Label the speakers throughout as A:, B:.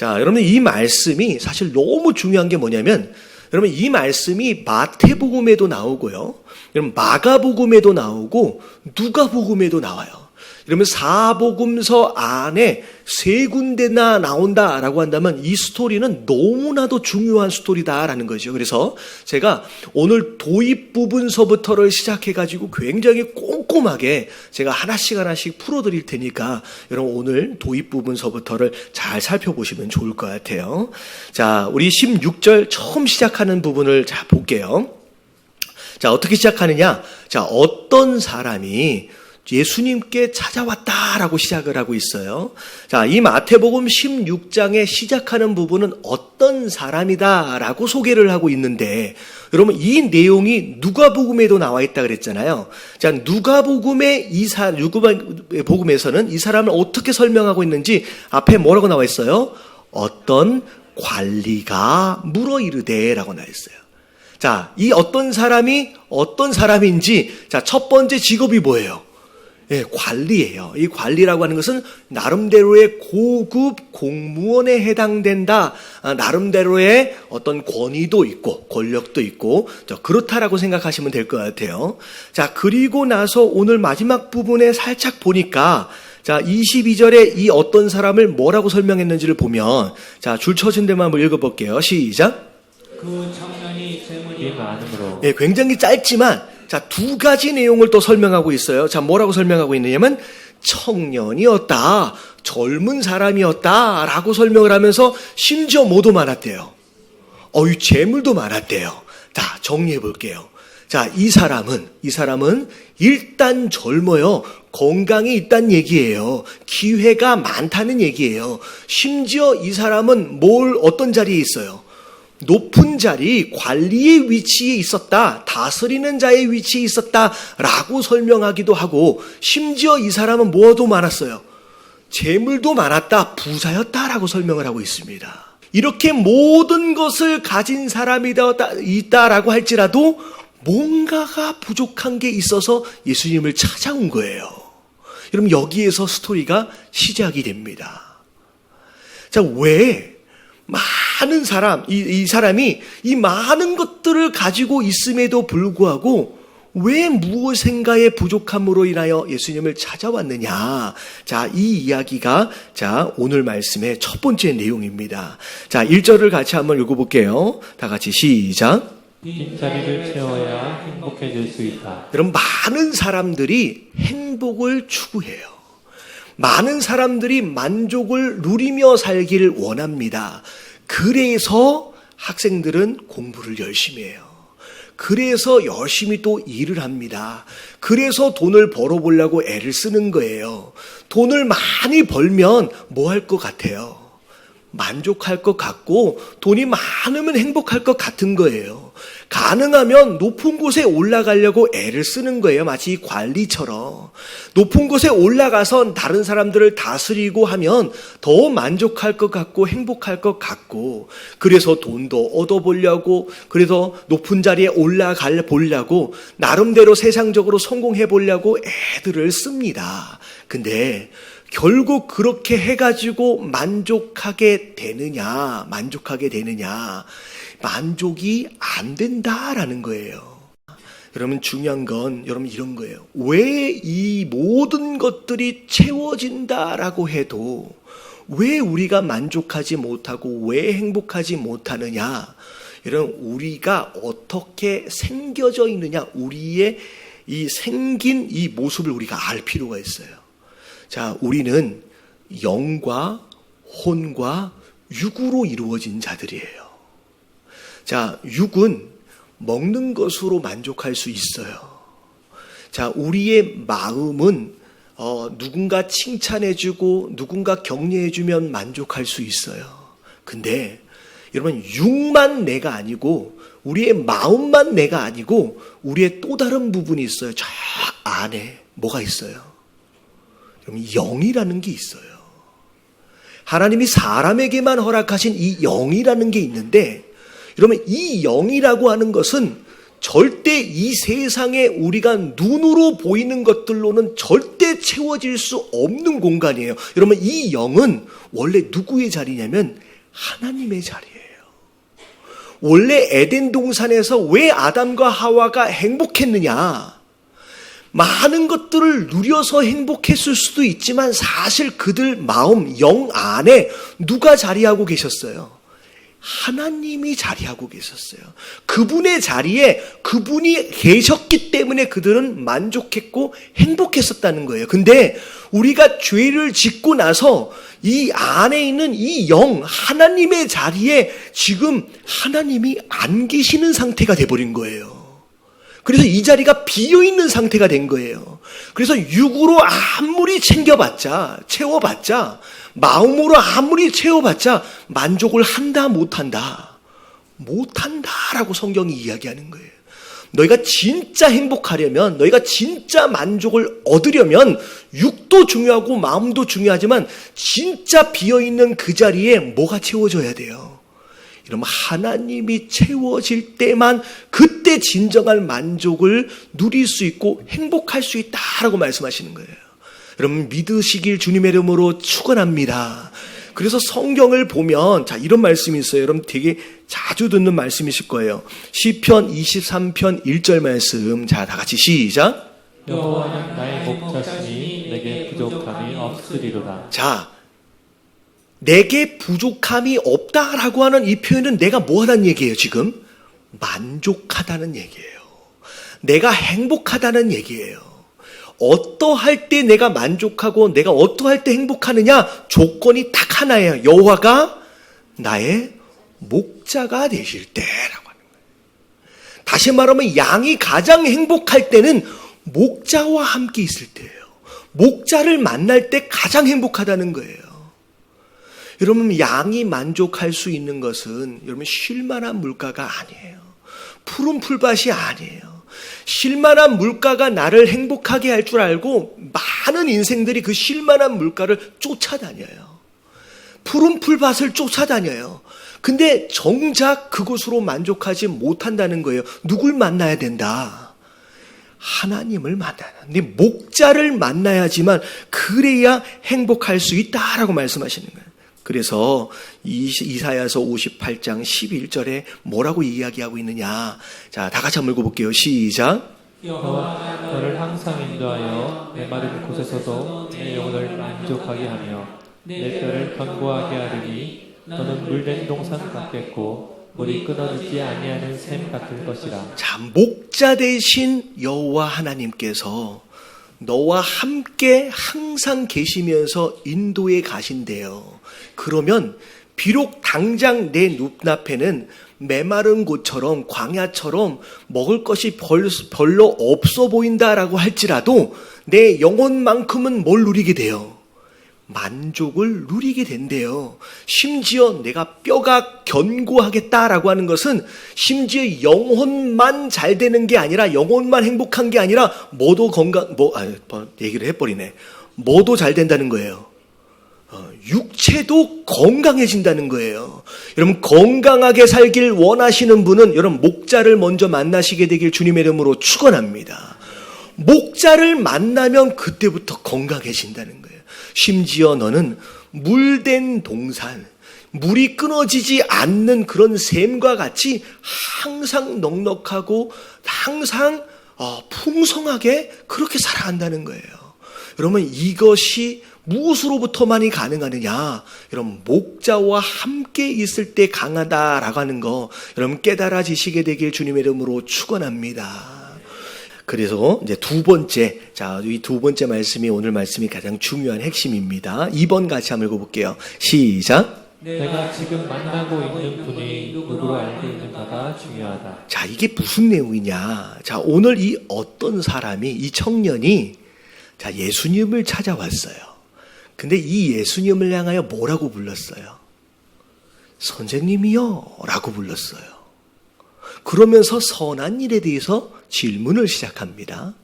A: 자, 여러분 이 말씀이 사실 너무 중요한 게 뭐냐면 여러분 이 말씀이 마태복음에도 나오고요. 여러분 마가복음에도 나오고 누가복음에도 나와요. 그러면 사복음서 안에 세 군데나 나온다라고 한다면 이 스토리는 너무나도 중요한 스토리다라는 거죠. 그래서 제가 오늘 도입 부분서부터를 시작해가지고 굉장히 꼼꼼하게 제가 하나씩 풀어드릴 테니까 여러분 오늘 도입 부분서부터를 잘 살펴보시면 좋을 것 같아요. 자, 우리 16절 처음 시작하는 부분을 자 볼게요. 자, 어떻게 시작하느냐? 자, 어떤 사람이 예수님께 찾아왔다라고 시작을 하고 있어요. 자, 이 마태복음 16장에 시작하는 부분은 어떤 사람이다라고 소개를 하고 있는데 여러분 이 내용이 누가복음에도 나와 있다 그랬잖아요. 자, 누가복음에서는 이 사람을 어떻게 설명하고 있는지 앞에 뭐라고 나와 있어요? 어떤 관리가 물어 이르되라고 나와 있어요. 자, 이 어떤 사람이 어떤 사람인지 자, 첫 번째 직업이 뭐예요? 예, 관리예요. 이 관리라고 하는 것은 나름대로의 고급 공무원에 해당된다. 나름대로의 어떤 권위도 있고 권력도 있고 그렇다라고 생각하시면 될 것 같아요. 자, 그리고 나서 오늘 마지막 부분에 살짝 보니까 자, 22절에 이 어떤 사람을 뭐라고 설명했는지를 보면 자, 줄 쳐진 데만 한번 읽어볼게요. 시작.
B: 그 청년이 재물이 많으므로.
A: 예, 굉장히 짧지만 자, 두 가지 내용을 또 설명하고 있어요. 자, 뭐라고 설명하고 있느냐면 청년이었다, 젊은 사람이었다 라고 설명을 하면서 심지어 뭐도 많았대요. 이 재물도 많았대요. 자, 정리해 볼게요. 자, 이 사람은 일단 젊어요. 건강이 있다는 얘기예요. 기회가 많다는 얘기예요. 심지어 이 사람은 어떤 자리에 있어요? 높은 자리, 관리의 위치에 있었다, 다스리는 자의 위치에 있었다라고 설명하기도 하고 심지어 이 사람은 뭐도 많았어요? 재물도 많았다, 부자였다라고 설명을 하고 있습니다. 이렇게 모든 것을 가진 사람이 있다라고 할지라도 뭔가가 부족한 게 있어서 예수님을 찾아온 거예요. 여러분 여기에서 스토리가 시작이 됩니다. 자, 왜? 많은 사람, 이 사람이 이 많은 것들을 가지고 있음에도 불구하고 왜 무엇인가의 부족함으로 인하여 예수님을 찾아왔느냐. 자, 이 이야기가 자, 오늘 말씀의 첫 번째 내용입니다. 자, 1절을 같이 한번 읽어볼게요. 다 같이 시작.
B: 빈자리를 채워야 행복해질 수 있다.
A: 여러분 많은 사람들이 행복을 추구해요. 많은 사람들이 만족을 누리며 살기를 원합니다. 그래서 학생들은 공부를 열심히 해요. 그래서 열심히 또 일을 합니다. 그래서 돈을 벌어보려고 애를 쓰는 거예요. 돈을 많이 벌면 뭐 할 것 같아요? 만족할 것 같고 돈이 많으면 행복할 것 같은 거예요. 가능하면 높은 곳에 올라가려고 애를 쓰는 거예요. 마치 관리처럼. 높은 곳에 올라가서 다른 사람들을 다스리고 하면 더 만족할 것 같고 행복할 것 같고 그래서 돈도 얻어보려고 그래서 높은 자리에 올라가 보려고 나름대로 세상적으로 성공해 보려고 애들을 씁니다. 근데 결국 그렇게 해가지고 만족하게 되느냐? 만족이 안 된다라는 거예요. 여러분 중요한 건 여러분 이런 거예요. 왜 이 모든 것들이 채워진다라고 해도 왜 우리가 만족하지 못하고 왜 행복하지 못하느냐? 여러분 우리가 어떻게 생겨져 있느냐? 우리의 이 생긴 이 모습을 우리가 알 필요가 있어요. 자, 우리는 영과 혼과 육으로 이루어진 자들이에요. 자, 육은 먹는 것으로 만족할 수 있어요. 자, 우리의 마음은 누군가 칭찬해주고 누군가 격려해주면 만족할 수 있어요. 근데 여러분 육만 내가 아니고 우리의 마음만 내가 아니고 우리의 또 다른 부분이 있어요. 저 안에 뭐가 있어요? 여러분 영이라는 게 있어요. 하나님이 사람에게만 허락하신 이 영이라는 게 있는데 여러분 이 영이라고 하는 것은 절대 이 세상에 우리가 눈으로 보이는 것들로는 절대 채워질 수 없는 공간이에요. 여러분 이 영은 원래 누구의 자리냐면 하나님의 자리예요. 원래 에덴 동산에서 왜 아담과 하와가 행복했느냐? 많은 것들을 누려서 행복했을 수도 있지만 사실 그들 마음, 영 안에 누가 자리하고 계셨어요? 하나님이 자리하고 계셨어요. 그분의 자리에 그분이 계셨기 때문에 그들은 만족했고 행복했었다는 거예요. 근데 우리가 죄를 짓고 나서 이 안에 있는 이 영, 하나님의 자리에 지금 하나님이 안 계시는 상태가 돼버린 거예요. 그래서 이 자리가 비어있는 상태가 된 거예요. 그래서 육으로 아무리 챙겨봤자, 채워봤자, 마음으로 아무리 채워봤자 만족을 한다 못한다. 못한다라고 성경이 이야기하는 거예요. 너희가 진짜 행복하려면, 너희가 진짜 만족을 얻으려면 육도 중요하고 마음도 중요하지만 진짜 비어있는 그 자리에 뭐가 채워져야 돼요? 이러면 하나님이 채워질 때만 그때 진정한 만족을 누릴 수 있고 행복할 수 있다라고 말씀하시는 거예요. 여러분 믿으시길 주님의 이름으로 축원합니다. 그래서 성경을 보면 자 이런 말씀이 있어요. 여러분 되게 자주 듣는 말씀이실 거예요. 시편 23편 1절 말씀. 자, 다 같이 시작.
B: 여호와는 나의 목자시니 내게 부족함이 없으리로다.
A: 자, 내게 부족함이 없다라고 하는 이 표현은 내가 뭐 하다는 얘기예요, 지금? 만족하다는 얘기예요. 내가 행복하다는 얘기예요. 어떠할 때 내가 만족하고 내가 어떠할 때 행복하느냐? 조건이 딱 하나예요. 여호와가 나의 목자가 되실 때라고 하는 거예요. 다시 말하면 양이 가장 행복할 때는 목자와 함께 있을 때예요. 목자를 만날 때 가장 행복하다는 거예요. 여러분 양이 만족할 수 있는 것은 여러분 쉴만한 물가가 아니에요. 푸른 풀밭이 아니에요. 쉴만한 물가가 나를 행복하게 할 줄 알고 많은 인생들이 그 쉴만한 물가를 쫓아다녀요. 푸른 풀밭을 쫓아다녀요. 근데 정작 그곳으로 만족하지 못한다는 거예요. 누굴 만나야 된다? 하나님을 만나야 돼. 목자를 만나야지만 그래야 행복할 수 있다라고 말씀하시는 거예요. 그래서 이사야서 58장 11절에 뭐라고 이야기하고 있느냐. 자, 다 같이 한번 읽어볼게요. 시작.
B: 여호와 너를 항상 인도하여 내 마른 곳에서도 내 영혼을 만족하게 하며 내 뼈를 견고하게 하리니 너는 물된 동산 같겠고 물이 끊어지지 아니하는 샘 같을 것이라.
A: 자, 목자 되신 여호와 하나님께서 너와 함께 항상 계시면서 인도에 가신대요. 그러면 비록 당장 내 눈앞에는 메마른 곳처럼 광야처럼 먹을 것이 별로 없어 보인다라고 할지라도 내 영혼만큼은 뭘 누리게 돼요? 만족을 누리게 된대요. 심지어 내가 뼈가 견고하겠다라고 하는 것은 심지어 영혼만 잘 되는 게 아니라 영혼만 행복한 게 아니라 뭐도 얘기를 해버리네. 뭐도 잘 된다는 거예요. 육체도 건강해진다는 거예요. 여러분 건강하게 살길 원하시는 분은 여러분 목자를 먼저 만나시게 되길 주님의 이름으로 축원합니다. 목자를 만나면 그때부터 건강해진다는 거예요. 심지어 너는 물된 동산, 물이 끊어지지 않는 그런 샘과 같이 항상 넉넉하고 항상 풍성하게 그렇게 살아간다는 거예요. 여러분 이것이 무엇으로부터만이 가능하느냐? 여러분 목자와 함께 있을 때 강하다라고 하는 거 여러분 깨달아지시게 되길 주님의 이름으로 축원합니다. 그래서 이제 두 번째, 자, 이 두 번째 말씀이 오늘 말씀이 가장 중요한 핵심입니다. 2번 같이 한번 읽어볼게요. 시작.
B: 내가 지금 만나고 있는 분이 누구로 알고 있는가가 중요하다.
A: 자, 이게 무슨 내용이냐? 자, 오늘 이 어떤 사람이, 이 청년이 자, 예수님을 찾아왔어요. 근데 이 예수님을 향하여 뭐라고 불렀어요? 선생님이요 라고 불렀어요. 그러면서 선한 일에 대해서 질문을 시작합니다.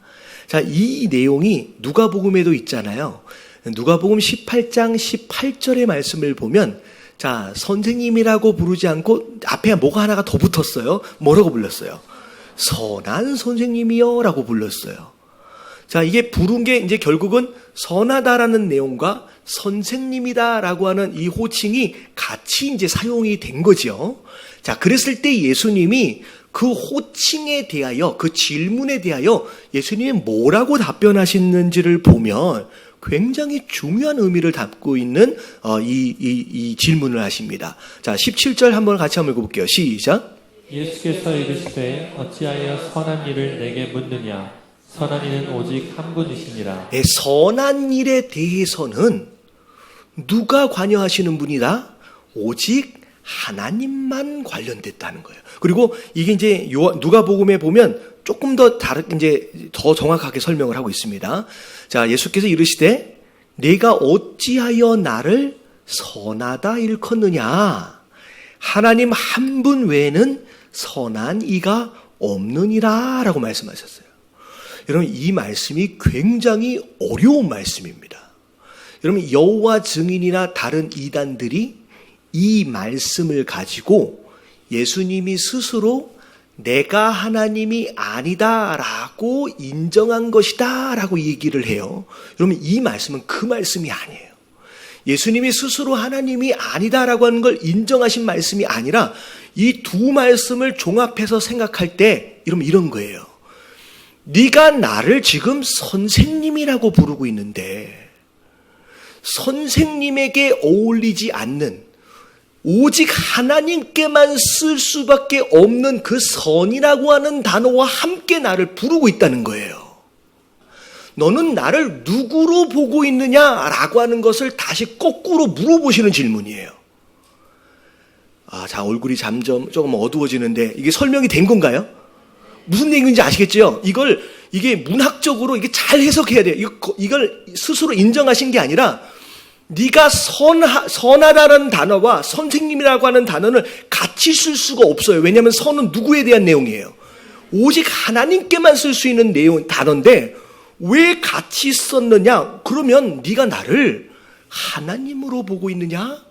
A: 자, 이 내용이 누가복음에도 있잖아요. 누가복음 18장 18절의 말씀을 보면 자, 선생님이라고 부르지 않고 앞에 뭐가 하나가 더 붙었어요. 뭐라고 불렀어요? 선한 선생님이요 라고 불렀어요. 자, 이게 부른 게 이제 결국은 선하다라는 내용과 선생님이다라고 하는 이 호칭이 같이 이제 사용이 된 거죠. 자, 그랬을 때 예수님이 그 호칭에 대하여, 그 질문에 대하여 예수님이 뭐라고 답변하시는지를 보면 굉장히 중요한 의미를 담고 있는 이 질문을 하십니다. 자, 17절 한번 같이 한번 읽어볼게요. 시작.
B: 예수께서 이르시되 어찌하여 선한 일을 내게 묻느냐 선한 이는 오직 한 분이시니라.
A: 네, 선한 일에 대해서는 누가 관여하시는 분이다? 오직 하나님만 관련됐다는 거예요. 그리고 이게 이제 누가복음에 보면 조금 더 이제 더 정확하게 설명을 하고 있습니다. 자, 예수께서 이르시되 내가 어찌하여 나를 선하다 일컫느냐? 하나님 한 분 외에는 선한 이가 없느니라라고 말씀하셨어요. 여러분, 이 말씀이 굉장히 어려운 말씀입니다. 여러분, 여호와 증인이나 다른 이단들이 이 말씀을 가지고 예수님이 스스로 내가 하나님이 아니다라고 인정한 것이다라고 얘기를 해요. 여러분, 이 말씀은 그 말씀이 아니에요. 예수님이 스스로 하나님이 아니다라고 하는 걸 인정하신 말씀이 아니라 이 두 말씀을 종합해서 생각할 때 이런 거예요. 네가 나를 지금 선생님이라고 부르고 있는데 선생님에게 어울리지 않는 오직 하나님께만 쓸 수밖에 없는 그 선이라고 하는 단어와 함께 나를 부르고 있다는 거예요. 너는 나를 누구로 보고 있느냐라고 하는 것을 다시 거꾸로 물어보시는 질문이에요. 자, 얼굴이 점점 조금 어두워지는데 이게 설명이 된 건가요? 무슨 얘기인지 아시겠죠? 이게 문학적으로 이게 잘 해석해야 돼요. 이걸 스스로 인정하신 게 아니라 네가 선하다는 단어와 선생님이라고 하는 단어는 같이 쓸 수가 없어요. 왜냐하면 선은 누구에 대한 내용이에요? 오직 하나님께만 쓸 수 있는 단어인데 왜 같이 썼느냐? 그러면 네가 나를 하나님으로 보고 있느냐?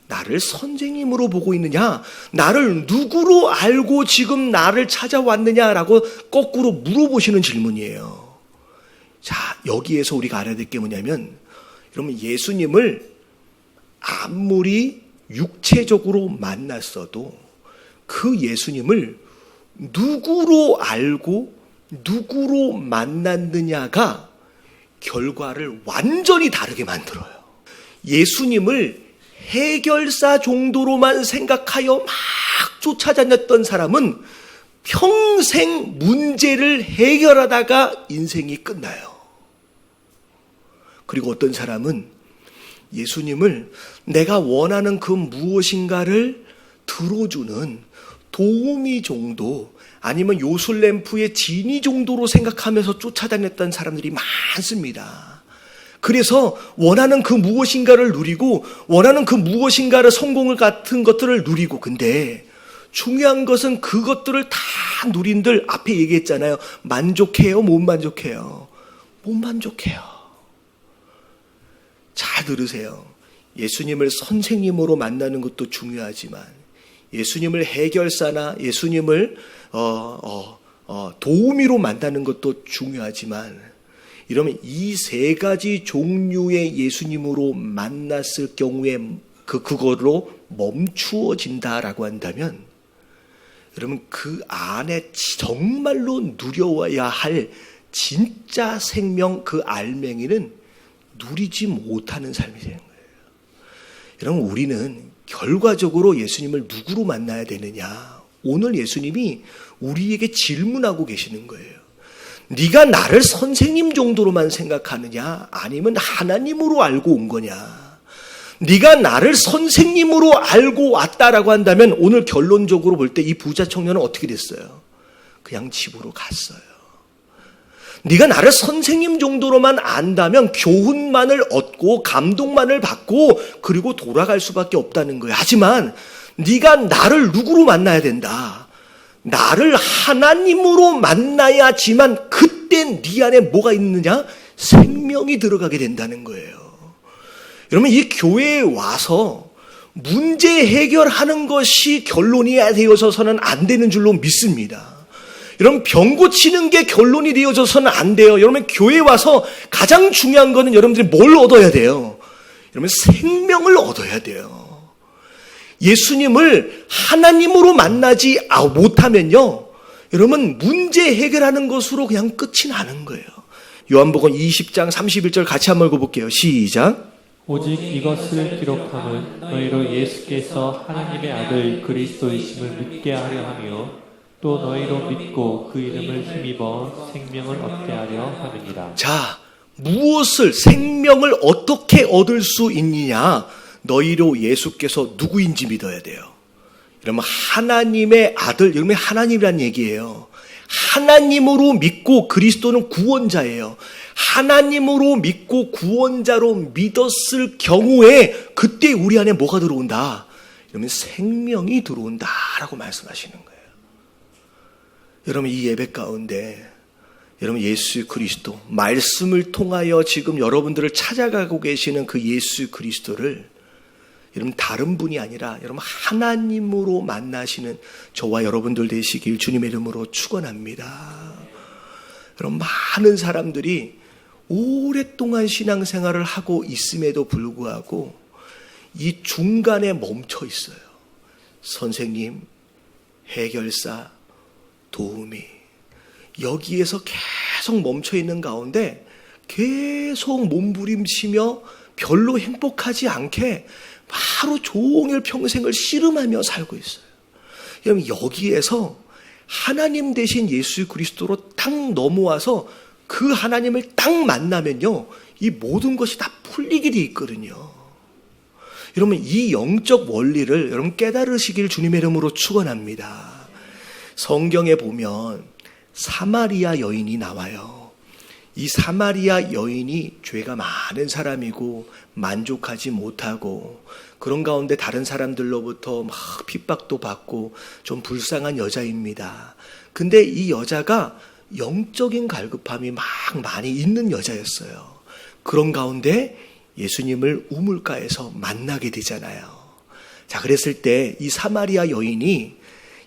A: 나를 선생님으로 보고 있느냐? 나를 누구로 알고 지금 나를 찾아왔느냐라고 거꾸로 물어보시는 질문이에요. 자, 여기에서 우리가 알아야 될 게 뭐냐면 여러분, 예수님을 아무리 육체적으로 만났어도 그 예수님을 누구로 알고 누구로 만났느냐가 결과를 완전히 다르게 만들어요. 예수님을 해결사 정도로만 생각하여 막 쫓아다녔던 사람은 평생 문제를 해결하다가 인생이 끝나요. 그리고 어떤 사람은 예수님을 내가 원하는 그 무엇인가를 들어주는 도우미 정도 아니면 요술램프의 지니 정도로 생각하면서 쫓아다녔던 사람들이 많습니다. 그래서 원하는 그 무엇인가를 누리고 원하는 그 무엇인가를 성공을 같은 것들을 누리고 근데 중요한 것은 그것들을 다 누린들 앞에 얘기했잖아요. 만족해요? 못 만족해요? 못 만족해요. 잘 들으세요. 예수님을 선생님으로 만나는 것도 중요하지만 예수님을 해결사나 예수님을 도우미로 만나는 것도 중요하지만 이러면 이 세 가지 종류의 예수님으로 만났을 경우에 그걸로 멈추어진다라고 한다면 여러분 그 안에 정말로 누려야 할 진짜 생명 그 알맹이는 누리지 못하는 삶이 되는 거예요. 여러분 우리는 결과적으로 예수님을 누구로 만나야 되느냐? 오늘 예수님이 우리에게 질문하고 계시는 거예요. 네가 나를 선생님 정도로만 생각하느냐? 아니면 하나님으로 알고 온 거냐? 네가 나를 선생님으로 알고 왔다라고 한다면 오늘 결론적으로 볼 때 이 부자 청년은 어떻게 됐어요? 그냥 집으로 갔어요. 네가 나를 선생님 정도로만 안다면 교훈만을 얻고 감동만을 받고 그리고 돌아갈 수밖에 없다는 거예요. 하지만 네가 나를 누구로 만나야 된다. 나를 하나님으로 만나야지만 그때 네 안에 뭐가 있느냐? 생명이 들어가게 된다는 거예요. 여러분 이 교회에 와서 문제 해결하는 것이 결론이 되어서는 안 되는 줄로 믿습니다. 여러분, 병 고치는 게 결론이 되어져서는 안 돼요. 여러분, 교회에 와서 가장 중요한 거는 여러분들이 뭘 얻어야 돼요? 여러분, 생명을 얻어야 돼요. 예수님을 하나님으로 만나지 못하면요, 여러분, 문제 해결하는 것으로 그냥 끝이 나는 거예요. 요한복음 20장 31절 같이 한번 읽어볼게요. 시작.
B: 오직 이것을 기록함은 너희로 예수께서 하나님의 아들 그리스도이심을 믿게 하려 하며 또 너희로 믿고 그 이름을 힘입어 생명을 얻게 하려 함이니라.
A: 자, 무엇을, 생명을 어떻게 얻을 수 있느냐? 너희로 예수께서 누구인지 믿어야 돼요. 여러분, 하나님의 아들, 여러분, 하나님이란 얘기예요. 하나님으로 믿고, 그리스도는 구원자예요. 하나님으로 믿고 구원자로 믿었을 경우에 그때 우리 안에 뭐가 들어온다? 여러분, 생명이 들어온다라고 말씀하시는 거예요. 여러분, 이 예배 가운데 여러분, 예수 그리스도, 말씀을 통하여 지금 여러분들을 찾아가고 계시는 그 예수 그리스도를 여러분, 다른 분이 아니라 여러분, 하나님으로 만나시는 저와 여러분들 되시길 주님의 이름으로 축원합니다. 여러분, 많은 사람들이 오랫동안 신앙생활을 하고 있음에도 불구하고 이 중간에 멈춰 있어요. 선생님, 해결사, 도우미, 여기에서 계속 멈춰 있는 가운데 계속 몸부림치며 별로 행복하지 않게 하루 종일 평생을 씨름하며 살고 있어요. 여러분, 여기에서 하나님 대신 예수 그리스도로 딱 넘어와서 그 하나님을 딱 만나면요, 이 모든 것이 다 풀리게 돼 있거든요. 여러분, 이 영적 원리를 여러분 깨달으시길 주님의 이름으로 축원합니다. 성경에 보면 사마리아 여인이 나와요. 이 사마리아 여인이 죄가 많은 사람이고 만족하지 못하고 그런 가운데 다른 사람들로부터 막 핍박도 받고 좀 불쌍한 여자입니다. 근데 이 여자가 영적인 갈급함이 막 많이 있는 여자였어요. 그런 가운데 예수님을 우물가에서 만나게 되잖아요. 자, 그랬을 때 이 사마리아 여인이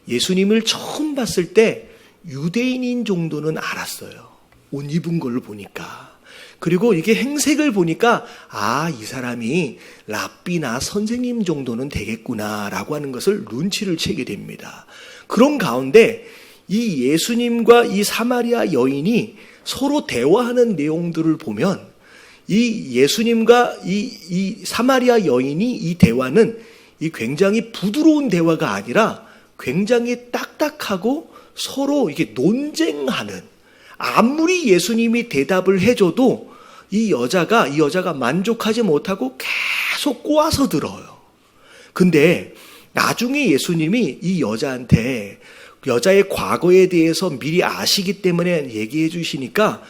A: 예수님을 처음 봤을 때 유대인인 정도는 알았어요. 옷 입은 걸로 보니까. 그리고 이게 행색을 보니까 이 사람이 랍비나 선생님 정도는 되겠구나라고 하는 것을 눈치를 채게 됩니다. 그런 가운데 이 예수님과 이 사마리아 여인이 서로 대화하는 내용들을 보면 이 예수님과 이 사마리아 여인이 이 대화는 이 굉장히 부드러운 대화가 아니라 굉장히 딱딱하고 서로 이게 논쟁하는, 아무리 예수님이 대답을 해줘도 이 여자가 만족하지 못하고 계속 꼬아서 들어요. 근데 나중에 예수님이 이 여자한테 여자의 과거에 대해서 미리 아시기 때문에 얘기해 주시니까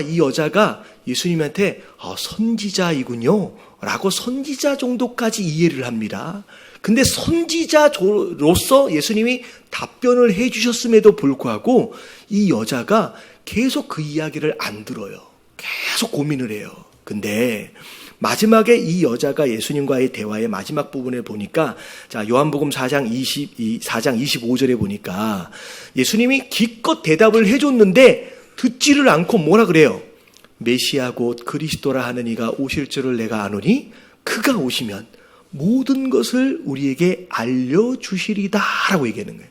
A: 이 여자가 예수님한테 선지자이군요 라고 선지자 정도까지 이해를 합니다. 근데 선지자로서 예수님이 답변을 해 주셨음에도 불구하고 이 여자가 계속 그 이야기를 안 들어요. 계속 고민을 해요. 근데 마지막에 이 여자가 예수님과의 대화의 마지막 부분에 보니까, 자, 요한복음 4장 25절에 보니까 예수님이 기껏 대답을 해줬는데 듣지를 않고 뭐라 그래요? 메시아 곧 그리스도라 하는 이가 오실 줄을 내가 아노니 그가 오시면 모든 것을 우리에게 알려주시리다 라고 얘기하는 거예요.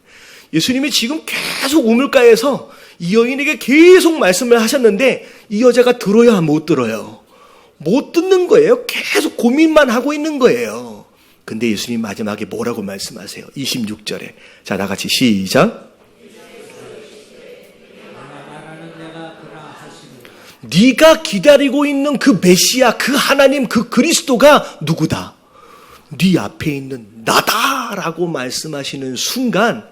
A: 예수님이 지금 계속 우물가에서 이 여인에게 계속 말씀을 하셨는데 이 여자가 들어야 못 들어요. 못 듣는 거예요. 계속 고민만 하고 있는 거예요. 근데 예수님 마지막에 뭐라고 말씀하세요? 26절에. 자, 나같이 시작. 네가 기다리고 있는 그 메시아, 그 하나님, 그 그리스도가 누구다? 네 앞에 있는 나다라고 말씀하시는 순간,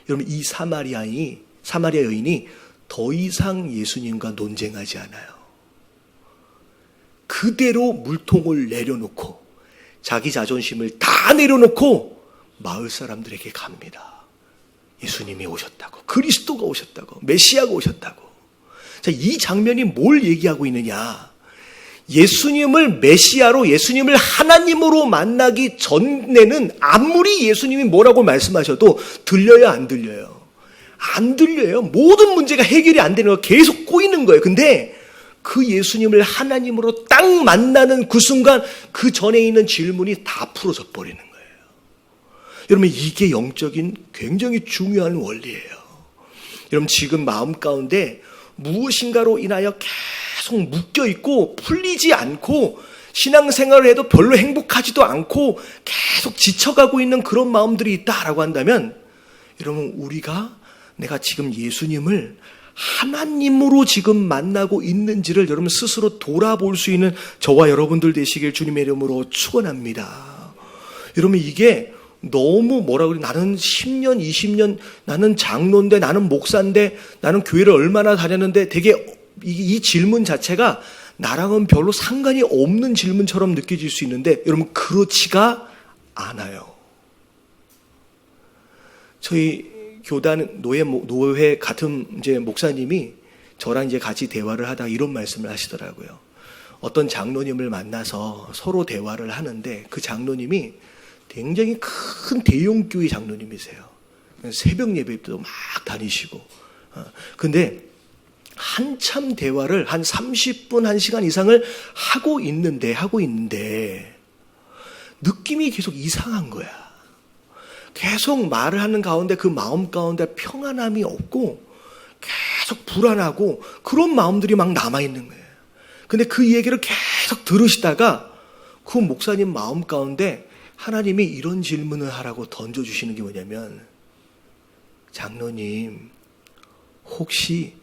A: 여러분, 이 사마리아 여인이 더 이상 예수님과 논쟁하지 않아요. 그대로 물통을 내려놓고 자기 자존심을 다 내려놓고 마을 사람들에게 갑니다. 예수님이 오셨다고, 그리스도가 오셨다고, 메시아가 오셨다고. 자, 이 장면이 뭘 얘기하고 있느냐? 예수님을 메시아로, 예수님을 하나님으로 만나기 전에는 아무리 예수님이 뭐라고 말씀하셔도 들려요, 안 들려요? 안 들려요. 모든 문제가 해결이 안 되는 거 계속 꼬이는 거예요. 근데 그 예수님을 하나님으로 딱 만나는 그 순간 그 전에 있는 질문이 다 풀어져 버리는 거예요. 여러분 이게 영적인 굉장히 중요한 원리예요. 여러분 지금 마음 가운데 무엇인가로 인하여 계속 묶여있고 풀리지 않고 신앙생활을 해도 별로 행복하지도 않고 계속 지쳐가고 있는 그런 마음들이 있다라고 한다면 여러분 우리가 내가 지금 예수님을 하나님으로 지금 만나고 있는지를 여러분 스스로 돌아볼 수 있는 저와 여러분들 되시길 주님의 이름으로 축원합니다. 여러분 이게 너무 뭐라 그래 나는 10년 20년 나는 장로인데 나는 목사인데 나는 교회를 얼마나 다녔는데 되게 이 질문 자체가 나랑은 별로 상관이 없는 질문처럼 느껴질 수 있는데 여러분 그렇지가 않아요. 저희 교단 노회 같은 이제 목사님이 저랑 이제 같이 대화를 하다가 이런 말씀을 하시더라고요. 어떤 장로님을 만나서 서로 대화를 하는데 그 장로님이 굉장히 큰 대형교회 장로님이세요. 새벽 예배도 막 다니시고. 근데 한참 대화를 한 30분, 1시간 이상을 하고 있는데 느낌이 계속 이상한 거야. 계속 말을 하는 가운데 그 마음 가운데 평안함이 없고 계속 불안하고 그런 마음들이 막 남아있는 거예요. 근데 그 얘기를 계속 들으시다가 그 목사님 마음 가운데 하나님이 이런 질문을 하라고 던져주시는 게 뭐냐면 장로님 혹시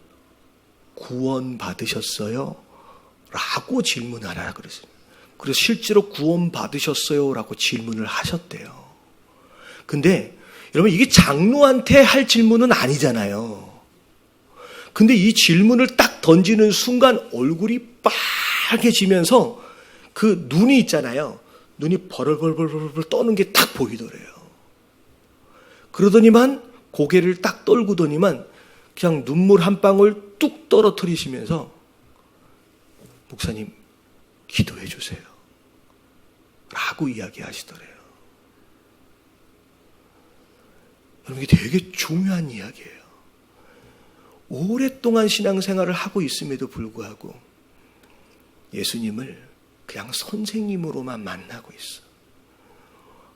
A: 구원 받으셨어요? 라고 질문하라 그랬어요. 그래서 실제로 구원 받으셨어요? 라고 질문을 하셨대요. 근데 여러분 이게 장로한테 할 질문은 아니잖아요. 근데 이 질문을 딱 던지는 순간 얼굴이 빨개지면서 그 눈이 있잖아요. 눈이 벌벌벌벌 떠는 게 딱 보이더래요. 그러더니만 고개를 딱 떨구더니만 그냥 눈물 한 방울 뚝 떨어뜨리시면서 목사님 기도해 주세요. 라고 이야기하시더래요. 여러분 이게 되게 중요한 이야기예요. 오랫동안 신앙생활을 하고 있음에도 불구하고 예수님을 그냥 선생님으로만 만나고 있어.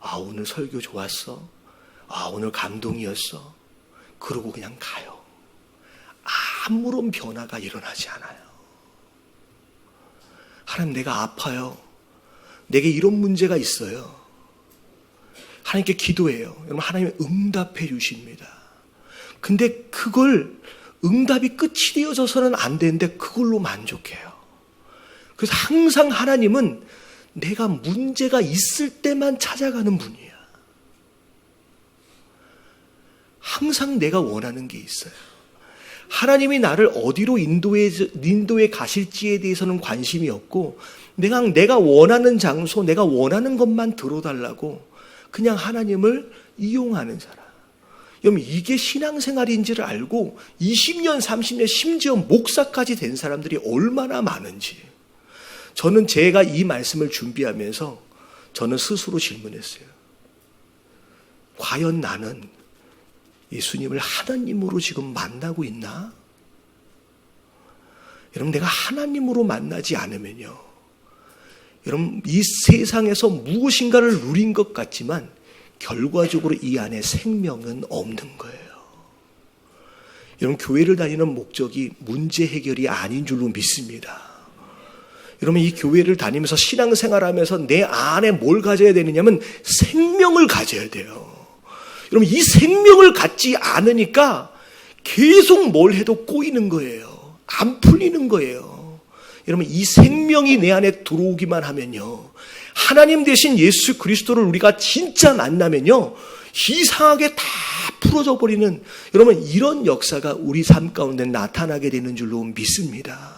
A: 아 오늘 설교 좋았어. 아 오늘 감동이었어. 그러고 그냥 가요. 아무런 변화가 일어나지 않아요. 하나님 내가 아파요. 내게 이런 문제가 있어요. 하나님께 기도해요. 여러분 하나님이 응답해 주십니다. 근데 그걸 응답이 끝이 되어져서는 안 되는데 그걸로 만족해요. 그래서 항상 하나님은 내가 문제가 있을 때만 찾아가는 분이야. 항상 내가 원하는 게 있어요. 하나님이 나를 어디로 인도에 가실지에 대해서는 관심이 없고 내가 원하는 장소, 내가 원하는 것만 들어달라고 그냥 하나님을 이용하는 사람. 여러분 이게 신앙생활인지를 알고 20년, 30년, 심지어 목사까지 된 사람들이 얼마나 많은지. 저는 제가 이 말씀을 준비하면서 저는 스스로 질문했어요. 과연 나는 예수님을 하나님으로 지금 만나고 있나? 여러분 내가 하나님으로 만나지 않으면요. 여러분 이 세상에서 무엇인가를 누린 것 같지만 결과적으로 이 안에 생명은 없는 거예요. 여러분 교회를 다니는 목적이 문제 해결이 아닌 줄로 믿습니다. 여러분 이 교회를 다니면서 신앙생활하면서 내 안에 뭘 가져야 되느냐면 생명을 가져야 돼요. 여러분 이 생명을 갖지 않으니까 계속 뭘 해도 꼬이는 거예요. 안 풀리는 거예요. 여러분 이 생명이 내 안에 들어오기만 하면요. 하나님 대신 예수 그리스도를 우리가 진짜 만나면요. 이상하게 다 풀어져 버리는 여러분 이런 역사가 우리 삶 가운데 나타나게 되는 줄로 믿습니다.